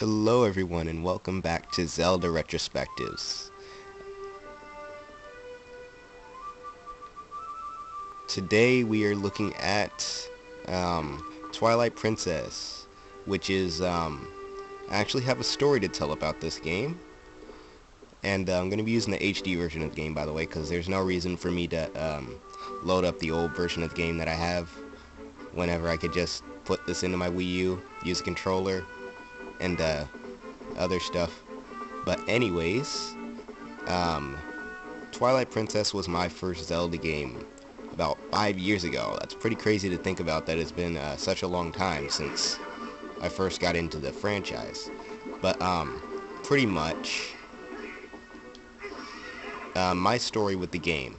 Hello everyone and welcome back to Zelda Retrospectives. Today we are looking at Twilight Princess, which is, I actually have a story to tell about this game. And I'm going to be using the HD version of the game, by the way, because there's no reason for me to load up the old version of the game that I have whenever I could just put this into my Wii U, use a controller, and other stuff. But anyways, Twilight Princess was my first Zelda game about 5 years ago. That's pretty crazy to think about that it's been such a long time since I first got into the franchise. But pretty much, my story with the game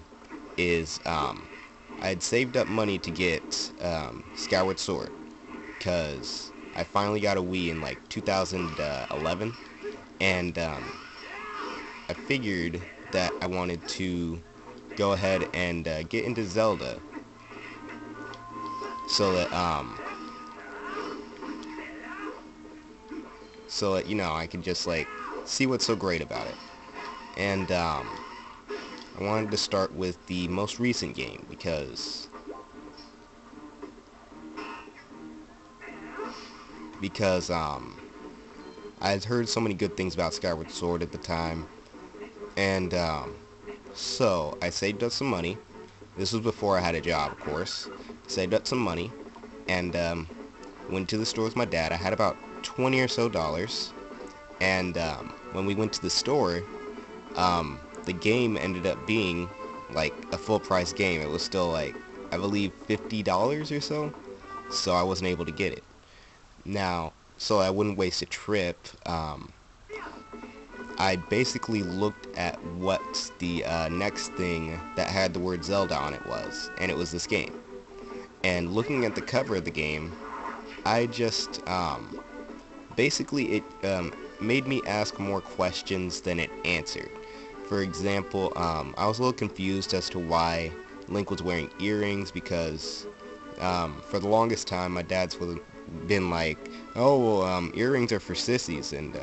is I had saved up money to get Skyward Sword because I finally got a Wii in like 2011, and I figured that I wanted to go ahead and get into Zelda so that I could just like see what's so great about it. And I wanted to start with the most recent game because I had heard so many good things about Skyward Sword at the time, and so I saved up some money. This was before I had a job, of course. Saved up some money and went to the store with my dad. I had about $20 or so, and when we went to the store, the game ended up being like a full price game. It was still like, I believe, $50 or so, so I wasn't able to get it. Now, so I wouldn't waste a trip, I basically looked at what the next thing that had the word Zelda on it was, and it was this game. And looking at the cover of the game, I just, basically it made me ask more questions than it answered. For example, I was a little confused as to why Link was wearing earrings because for the longest time my dad's been like, oh, well, earrings are for sissies, and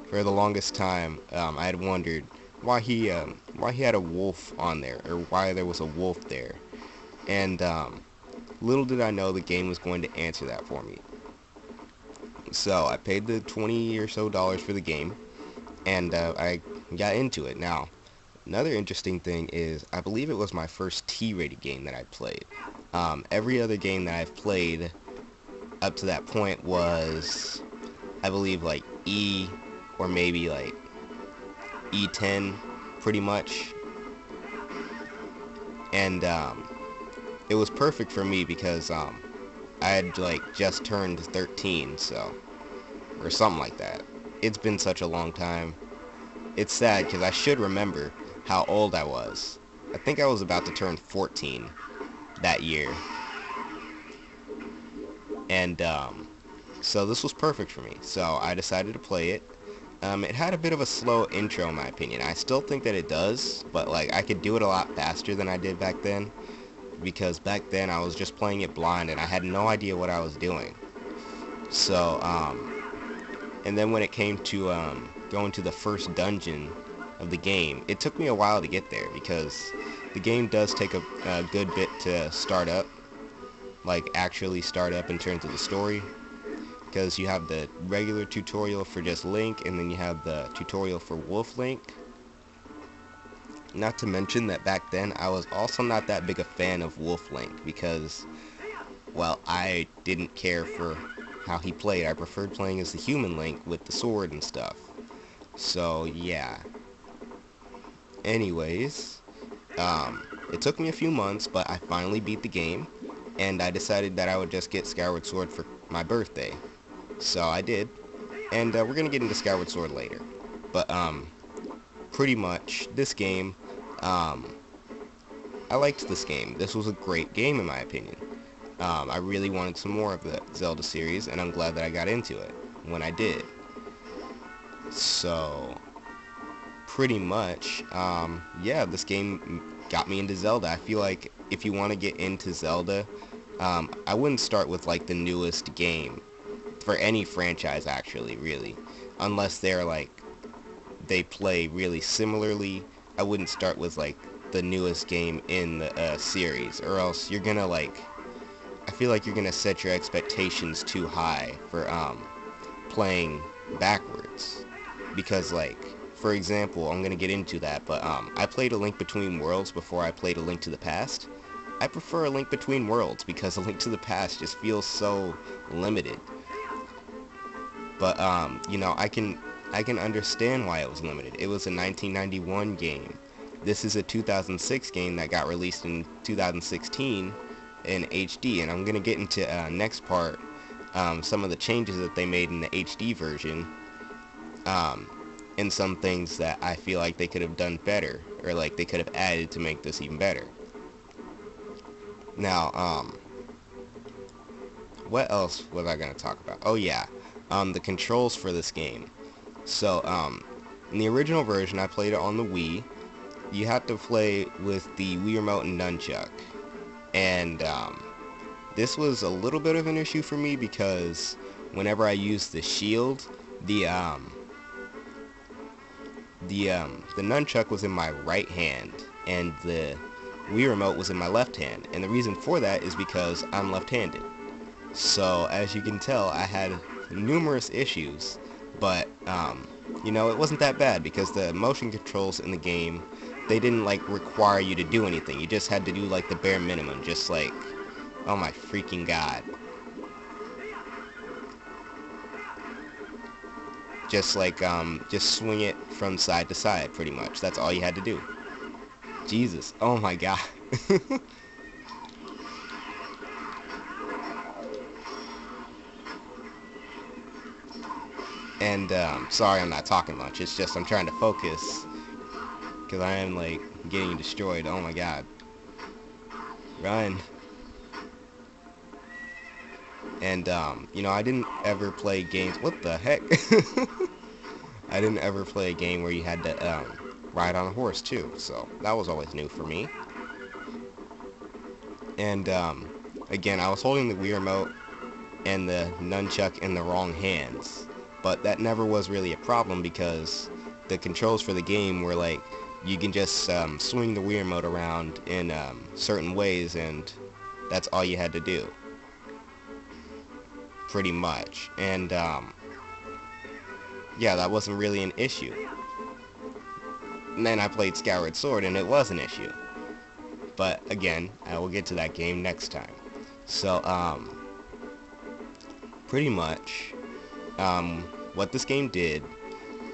for the longest time I had wondered why he had a wolf on there, or why there was a wolf there. And little did I know the game was going to answer that for me. So I paid the $20 or so for the game, and I got into it. Now, another interesting thing is I believe it was my first T-rated game that I played. Every other game that I've played up to that point was, I believe, like E, or maybe like E10, pretty much. And it was perfect for me because I had like just turned 13, so, or something like that. It's been such a long time. It's sad because I should remember how old I was. I think I was about to turn 14 that year. And so this was perfect for me. So I decided to play it. It had a bit of a slow intro in my opinion. I still think that it does, but like I could do it a lot faster than I did back then, because back then I was just playing it blind and I had no idea what I was doing. So and then when it came to going to the first dungeon of the game, it took me a while to get there because the game does take a good bit to start up, like actually start up in terms of the story, because you have the regular tutorial for just Link, and then you have the tutorial for Wolf Link. Not to mention that back then I was also not that big a fan of Wolf Link because, well, I didn't care for how he played. I preferred playing as the human Link with the sword and stuff. So yeah. Anyways, it took me a few months, but I finally beat the game, and I decided that I would just get Skyward Sword for my birthday. So I did, and we're gonna get into Skyward Sword later. But pretty much this game, I liked this game. This was a great game in my opinion. I really wanted some more of the Zelda series, and I'm glad that I got into it when I did. So pretty much, yeah, this game got me into Zelda. I feel like if you want to get into Zelda, I wouldn't start with like the newest game for any franchise actually, really, unless they're like they play really similarly. I wouldn't start with like the newest game in the series, or else you're gonna like, I feel like you're gonna set your expectations too high for playing backwards, because like, for example, I'm gonna get into that, but I played A Link Between Worlds before I played A Link to the Past. I prefer A Link Between Worlds because A Link to the Past just feels so limited. But you know, I can understand why it was limited. It was a 1991 game. This is a 2006 game that got released in 2016 in HD, and I'm gonna get into next part some of the changes that they made in the HD version, and some things that I feel like they could have done better, or like they could have added to make this even better. Now, what else was I gonna talk about? Oh yeah, the controls for this game. So, in the original version, I played it on the Wii. You had to play with the Wii Remote and Nunchuck. And, this was a little bit of an issue for me because whenever I used the shield, the Nunchuck was in my right hand, and the Wii Remote was in my left hand. And the reason for that is because I'm left-handed. So, as you can tell, I had numerous issues. But, you know, it wasn't that bad because the motion controls in the game, they didn't, like, require you to do anything. You just had to do, like, the bare minimum, just, like, oh my freaking god. Just, like, just swing it from side to side, pretty much. That's all you had to do. Jesus, oh my god. And, sorry I'm not talking much, it's just I'm trying to focus, because I am, like, getting destroyed. Oh my god. Run. And, you know, I didn't ever play games, what the heck? I didn't ever play a game where you had to, ride on a horse, too, so that was always new for me. And, again, I was holding the Wii Remote and the Nunchuck in the wrong hands. But that never was really a problem because the controls for the game were like, you can just swing the Wii Remote around in certain ways, and that's all you had to do. Pretty much. And yeah, that wasn't really an issue. And then I played Skyward Sword and it was an issue. But again, I will get to that game next time. So, pretty much, what this game did,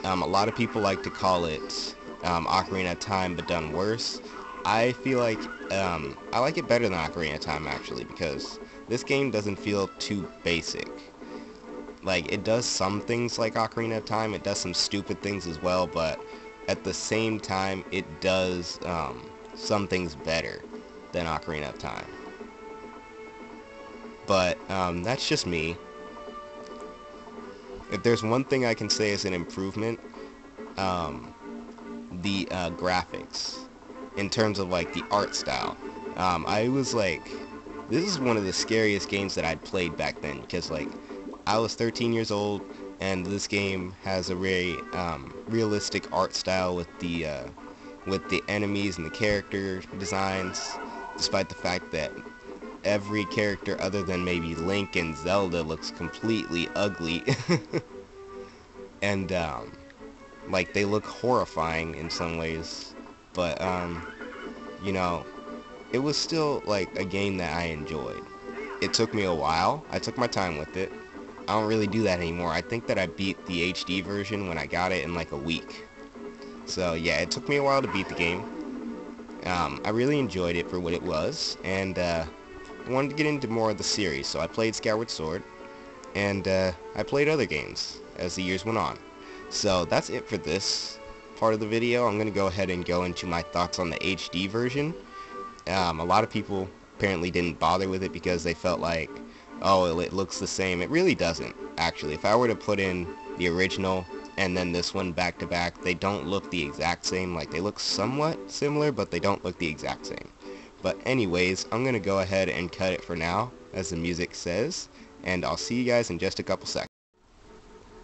a lot of people like to call it Ocarina of Time but done worse. I feel like I like it better than Ocarina of Time actually, because this game doesn't feel too basic. Like, it does some things like Ocarina of Time, it does some stupid things as well, but at the same time it does some things better than Ocarina of Time. But that's just me. If there's one thing I can say is an improvement, the graphics, in terms of like the art style. I was like, this is one of the scariest games that I'd played back then, because like I was 13 years old and this game has a very realistic art style with the enemies and the character designs, despite the fact that every character other than maybe Link and Zelda looks completely ugly. And like, they look horrifying in some ways, but you know, it was still like a game that I enjoyed. It took me a while. I took my time with it. I don't really do that anymore. I think that I beat the HD version when I got it in like a week. So yeah, it took me a while to beat the game. I really enjoyed it for what it was, and I wanted to get into more of the series, so I played Skyward Sword, and I played other games as the years went on. So that's it for this part of the video. I'm going to go ahead and go into my thoughts on the HD version. A lot of people apparently didn't bother with it because they felt like, oh, it looks the same. It really doesn't, actually. If I were to put in the original and then this one back to back, they don't look the exact same. Like, they look somewhat similar, but they don't look the exact same. But anyways, I'm going to go ahead and cut it for now, as the music says, and I'll see you guys in just a couple seconds.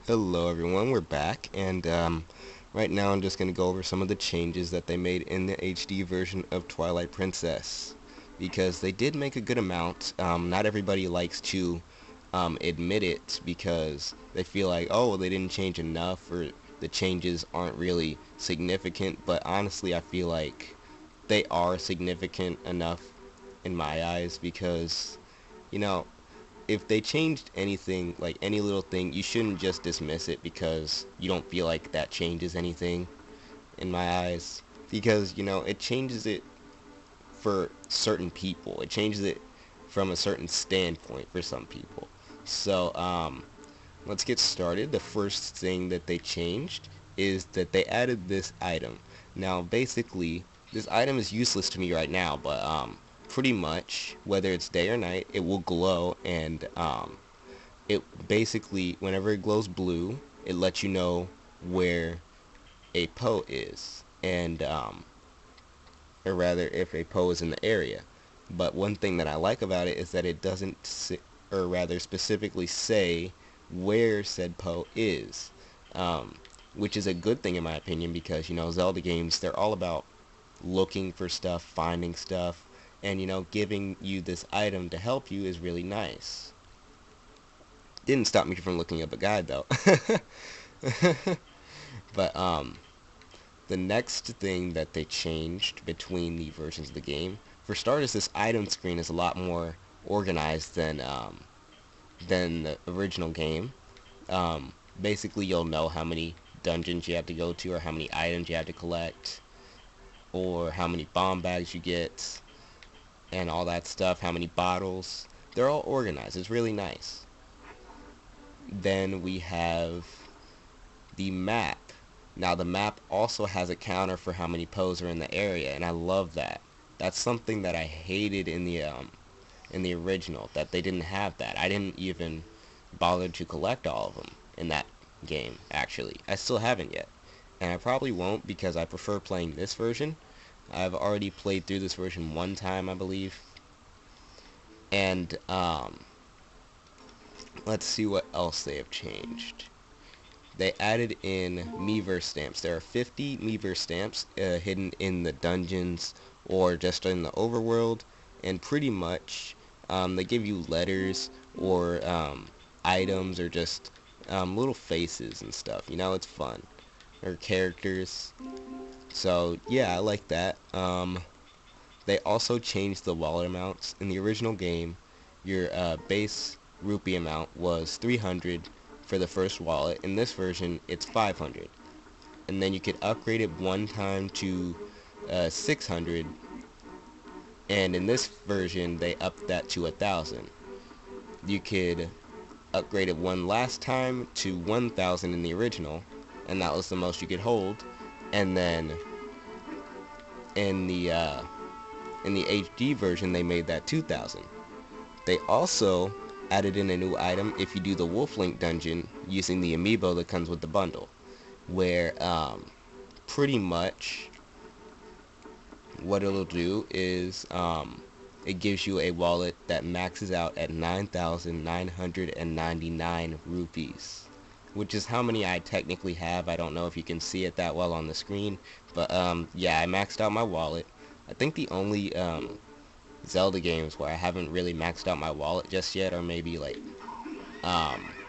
Hello everyone, we're back, and right now I'm just going to go over some of the changes that they made in the HD version of Twilight Princess, because they did make a good amount. Not everybody likes to admit it because they feel like, oh, well, they didn't change enough, or the changes aren't really significant, but honestly I feel like they are significant enough in my eyes, because, you know, if they changed anything, like any little thing, you shouldn't just dismiss it because you don't feel like that changes anything, in my eyes. Because, it changes it for certain people. It changes it from a certain standpoint for some people. So, let's get started. The first thing that they changed is that they added this item. Now, basically, this item is useless to me right now, but, pretty much, whether it's day or night, it will glow, and it basically, whenever it glows blue, it lets you know where a Poe is, and or rather, if a Poe is in the area. But one thing that I like about it is that it doesn't, or rather specifically say where said Poe is, which is a good thing in my opinion, because Zelda games, they're all about looking for stuff, finding stuff, and giving you this item to help you is really nice. Didn't stop me from looking up a guide though. But the next thing that they changed between the versions of the game, for starters, this item screen is a lot more organized than the original game. Basically, you'll know how many dungeons you have to go to, or how many items you have to collect, or how many bomb bags you get, and all that stuff, how many bottles. They're all organized. It's really nice. Then we have the map. Now the map also has a counter for how many Poes are in the area, and I love that. That's something that I hated in the original, that they didn't have that. I didn't even bother to collect all of them in that game, actually. I still haven't yet. And I probably won't, because I prefer playing this version. I've already played through this version one time, I believe. And let's see what else they have changed. They added in Miiverse stamps. There are 50 Miiverse stamps hidden in the dungeons or just in the overworld, and pretty much they give you letters or items, or just little faces and stuff. It's fun. Or characters. So yeah, I like that. They also changed the wallet amounts. In the original game, your base rupee amount was 300 for the first wallet. In this version, it's 500. And then you could upgrade it one time to 600. And in this version, they upped that to 1,000. You could upgrade it one last time to 1,000 in the original, and that was the most you could hold. And then in the HD version, they made that 2,000. They also added in a new item if you do the Wolf Link dungeon using the amiibo that comes with the bundle, where pretty much what it'll do is it gives you a wallet that maxes out at 9,999 rupees, which is how many I technically have. I don't know if you can see it that well on the screen, but yeah, I maxed out my wallet. I think the only Zelda games where I haven't really maxed out my wallet just yet are maybe like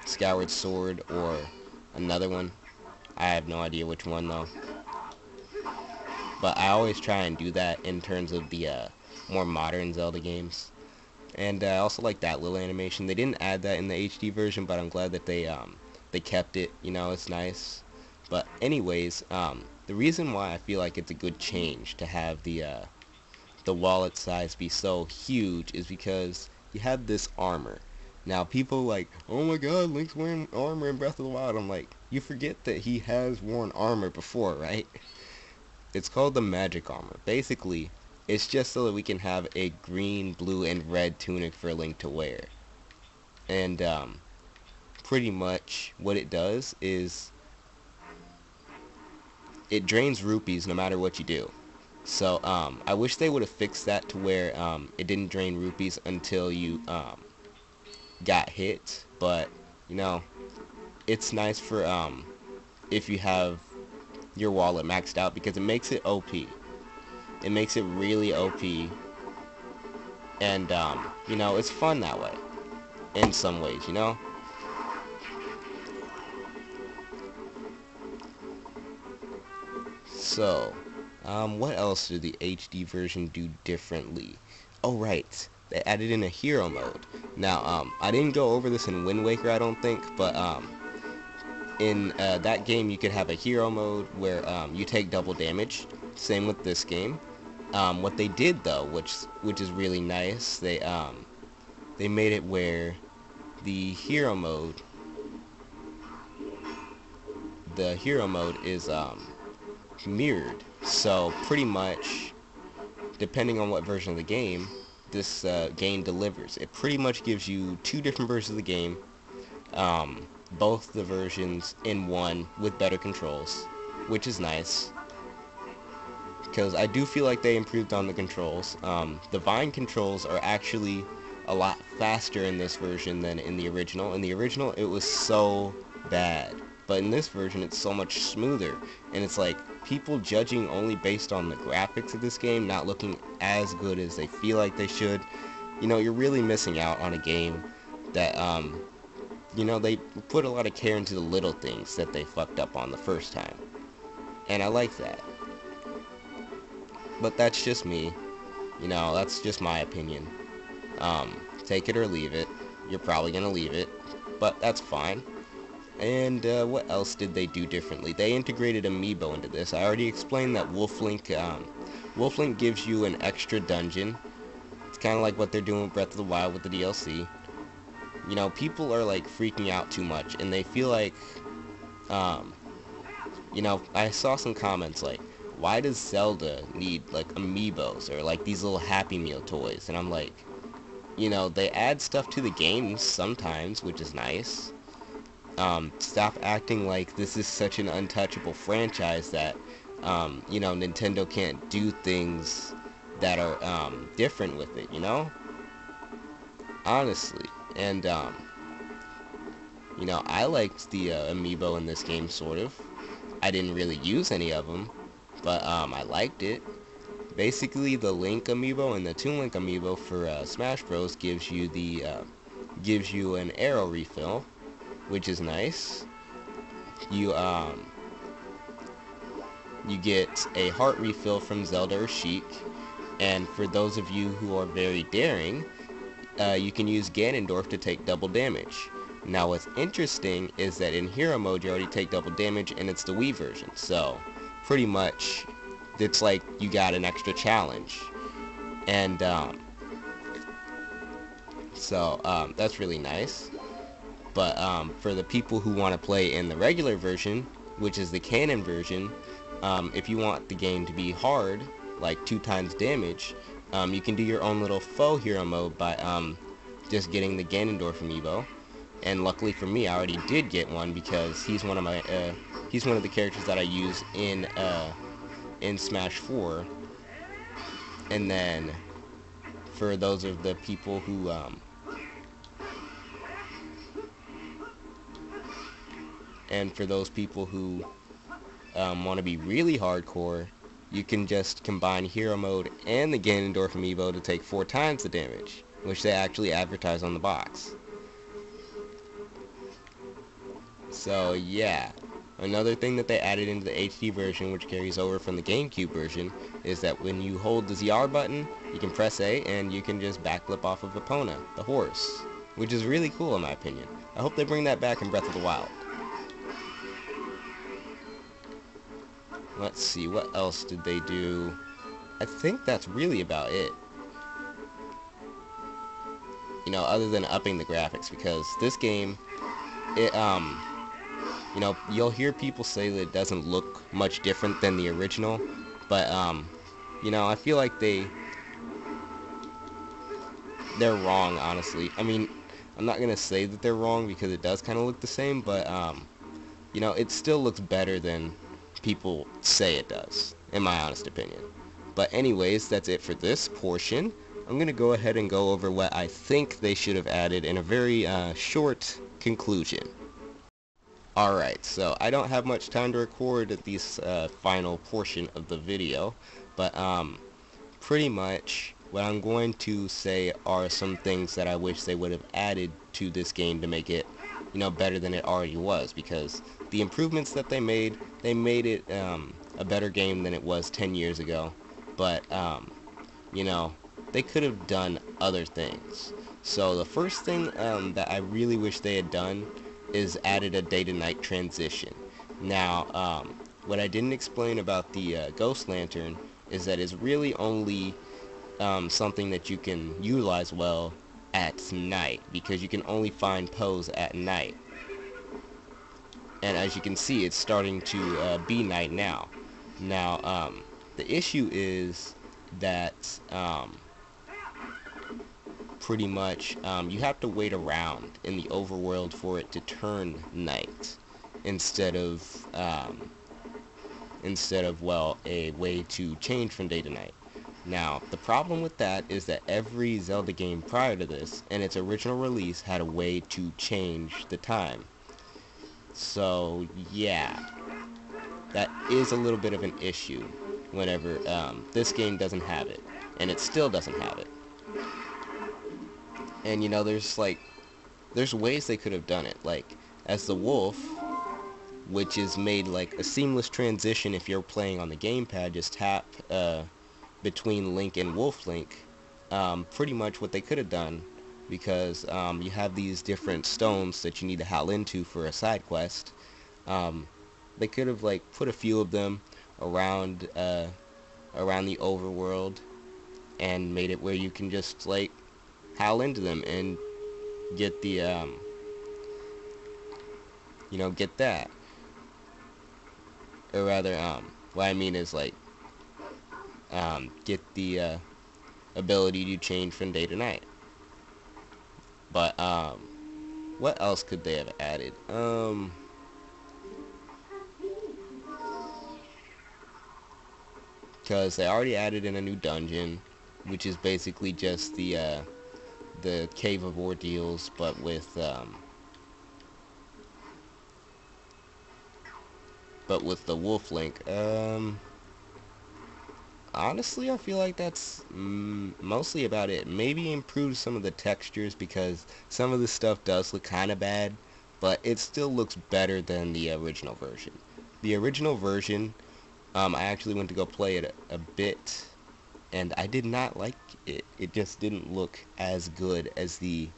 Skyward Sword or another one. I have no idea which one though. But I always try and do that in terms of the more modern Zelda games. And I also like that little animation. They didn't add that in the HD version, but I'm glad that they kept it. It's nice. But anyways, the reason why I feel like it's a good change to have the wallet size be so huge is because you have this armor. Now people like, oh my god, Link's wearing armor in Breath of the Wild. I'm like, you forget that he has worn armor before, right? It's called the magic armor. Basically, it's just so that we can have a green, blue, and red tunic for Link to wear. And pretty much what it does is it drains rupees no matter what you do. So I wish they would have fixed that to where it didn't drain rupees until you got hit, but you know, it's nice for if you have your wallet maxed out because it makes it OP. It makes it really OP, and you know, it's fun that way in some ways, you know. So, what else did the HD version do differently? Oh, right. They added in a hero mode. Now, I didn't go over this in Wind Waker, I don't think, but in that game you could have a hero mode where you take double damage. Same with this game. What they did though, which is really nice, they made it where the hero mode is mirrored. So pretty much, depending on what version of the game this game delivers, it pretty much gives you two different versions of the game, both the versions in one with better controls, which is nice because I do feel like they improved on the controls. The Vine controls are actually a lot faster in this version than in the original. In the original, it was so bad, but in this version, it's so much smoother. And it's like people judging only based on the graphics of this game, not looking as good as they feel like they should. You know, you're really missing out on a game that, you know, they put a lot of care into the little things that they fucked up on the first time. And I like that. But that's just me. You know, that's just my opinion. Take it or leave it. You're probably gonna leave it, but that's fine. And what else did they do differently? They integrated Amiibo into this. I already explained that Wolf Link gives you an extra dungeon. It's kind of like what they're doing with Breath of the Wild with the DLC. You know, people are like freaking out too much, and they feel like, you know, I saw some comments like, why does Zelda need like amiibos or like these little Happy Meal toys? And I'm like, you know, they add stuff to the games sometimes, which is nice. Stop acting like this is such an untouchable franchise that, you know, Nintendo can't do things that are different with it, you know? Honestly. And, you know, I liked the amiibo in this game, sort of. I didn't really use any of them, but I liked it. Basically, the Link amiibo and the Toon Link amiibo for Smash Bros. Gives you an arrow refill, which is nice. You get a heart refill from Zelda or Sheik, and for those of you who are very daring, you can use Ganondorf to take double damage. Now what's interesting is that in hero mode you already take double damage and it's the Wii version, so pretty much it's like you got an extra challenge. And that's really nice. But for the people who want to play in the regular version, which is the canon version, if you want the game to be hard, like 2 times damage, you can do your own little faux hero mode by just getting the Ganondorf amiibo. And luckily for me, I already did get one because he's one of the characters that I use in Smash 4. And then for those of the people who want to be really hardcore, you can just combine hero mode and the Ganondorf amiibo to take 4 times the damage, which they actually advertise on the box. So yeah, another thing that they added into the HD version, which carries over from the GameCube version, is that when you hold the ZR button, you can press A and you can just backflip off of Epona, the horse, which is really cool in my opinion. I hope they bring that back in Breath of the Wild. Let's see, what else did they do? I think that's really about it. You know, other than upping the graphics, because this game, it, you know, you'll hear people say that it doesn't look much different than the original, but, you know, I feel like they're wrong, honestly. I mean, I'm not gonna say that they're wrong because it does kind of look the same, but, you know, it still looks better than people say it does, in my honest opinion. But anyways, that's it for this portion. I'm going to go ahead and go over what I think they should have added in a very short conclusion. Alright, so I don't have much time to record this final portion of the video, but pretty much what I'm going to say are some things that I wish they would have added to this game to make it, better than it already was, because the improvements that they made it a better game than it was 10 years ago, but they could have done other things. So the first thing that I really wish they had done is added a day to night transition. Now, what I didn't explain about the Ghost Lantern is that it's really only something that you can utilize well at night, because you can only find Poes at night. And as you can see, it's starting to be night now. Now, the issue is that pretty much you have to wait around in the overworld for it to turn night instead of well, a way to change from day to night. Now, the problem with that is that every Zelda game prior to this, in its original release, had a way to change the time. So, yeah, that is a little bit of an issue whenever this game doesn't have it, and it still doesn't have it. And, there's ways they could have done it, like, as the wolf, which is made like a seamless transition if you're playing on the gamepad, just tap between Link and Wolf Link, pretty much what they could have done, because you have these different stones that you need to howl into for a side quest. They could have put a few of them around the overworld and made it where you can just howl into them and get the get that. Or rather, what I mean is get the ability to change from day to night. But what else could they have added? Because they already added in a new dungeon, which is basically just the Cave of Ordeals, but with the Wolf Link. Honestly, I feel like that's mostly about it. Maybe improve some of the textures, because some of the stuff does look kind of bad, but it still looks better than the original version. The original version, I actually went to go play it a bit, and I did not like it. It just didn't look as good as the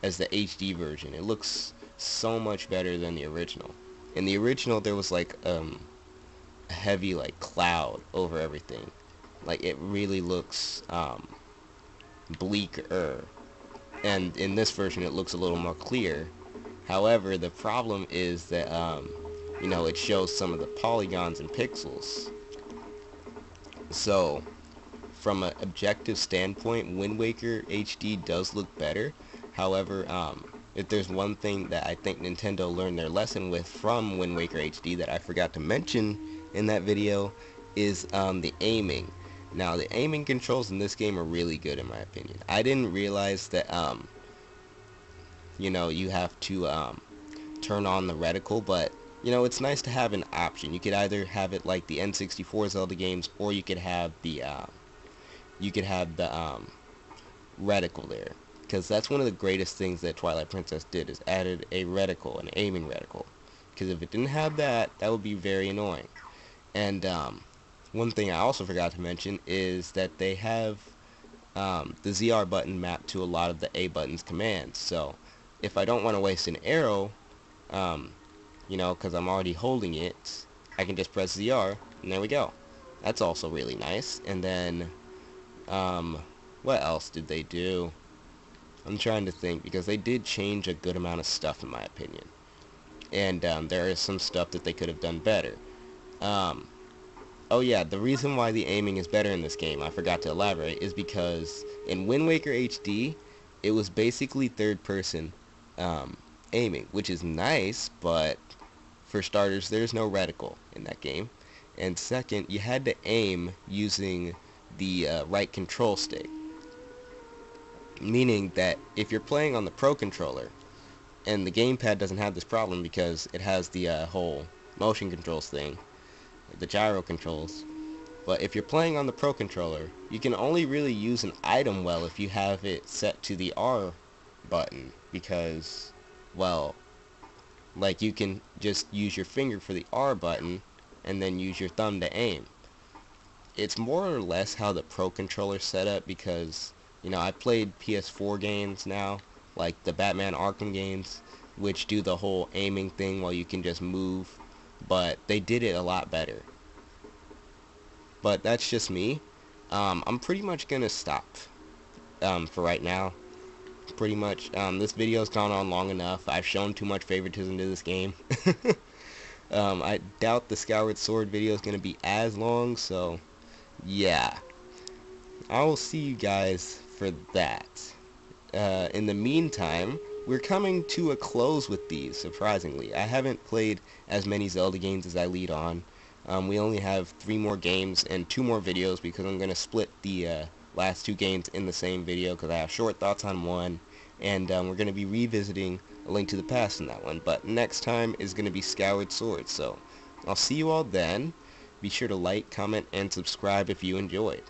HD version. It looks so much better than the original. In the original, there was a heavy cloud over everything. It really looks bleaker, and in this version it looks a little more clear. However, the problem is that it shows some of the polygons and pixels. So from an objective standpoint, Wind Waker HD does look better. However, if there's one thing that I think Nintendo learned their lesson with from Wind Waker HD that I forgot to mention in that video is the aiming. Now, the aiming controls in this game are really good, in my opinion. I didn't realize that you have to turn on the reticle, but it's nice to have an option. You could either have it like the N64 Zelda games, or you could have the reticle there, because that's one of the greatest things that Twilight Princess did, is added a reticle, an aiming reticle. Because if it didn't have that, that would be very annoying. And one thing I also forgot to mention is that they have the ZR button mapped to a lot of the A button's commands. So if I don't want to waste an arrow, because I'm already holding it, I can just press ZR, and there we go. That's also really nice. And then, what else did they do? I'm trying to think, because they did change a good amount of stuff, in my opinion. And there is some stuff that they could have done better. Oh yeah, the reason why the aiming is better in this game, I forgot to elaborate, is because in Wind Waker HD, it was basically third-person aiming, which is nice, but for starters, there's no reticle in that game. And second, you had to aim using the right control stick. Meaning that if you're playing on the Pro Controller, and the gamepad doesn't have this problem because it has the whole motion controls thing, the gyro controls. But if you're playing on the Pro Controller, you can only really use an item well if you have it set to the R button, because, well, like you can just use your finger for the R button and then use your thumb to aim. It's more or less how the Pro Controller's set up, because, you know, I played PS4 games now, like the Batman Arkham games, which do the whole aiming thing while you can just move, but they did it a lot better. But that's just me. I'm pretty much gonna stop for right now. Pretty much, this video's gone on long enough. I've shown too much favoritism to this game. I doubt the Skyward Sword video is gonna be as long, so yeah. I will see you guys for that. In the meantime, we're coming to a close with these, surprisingly. I haven't played as many Zelda games as I lead on. We only have 3 more games and 2 more videos, because I'm going to split the last 2 games in the same video, because I have short thoughts on one, and we're going to be revisiting A Link to the Past in that one. But next time is going to be Skyward Sword, so I'll see you all then. Be sure to like, comment, and subscribe if you enjoyed.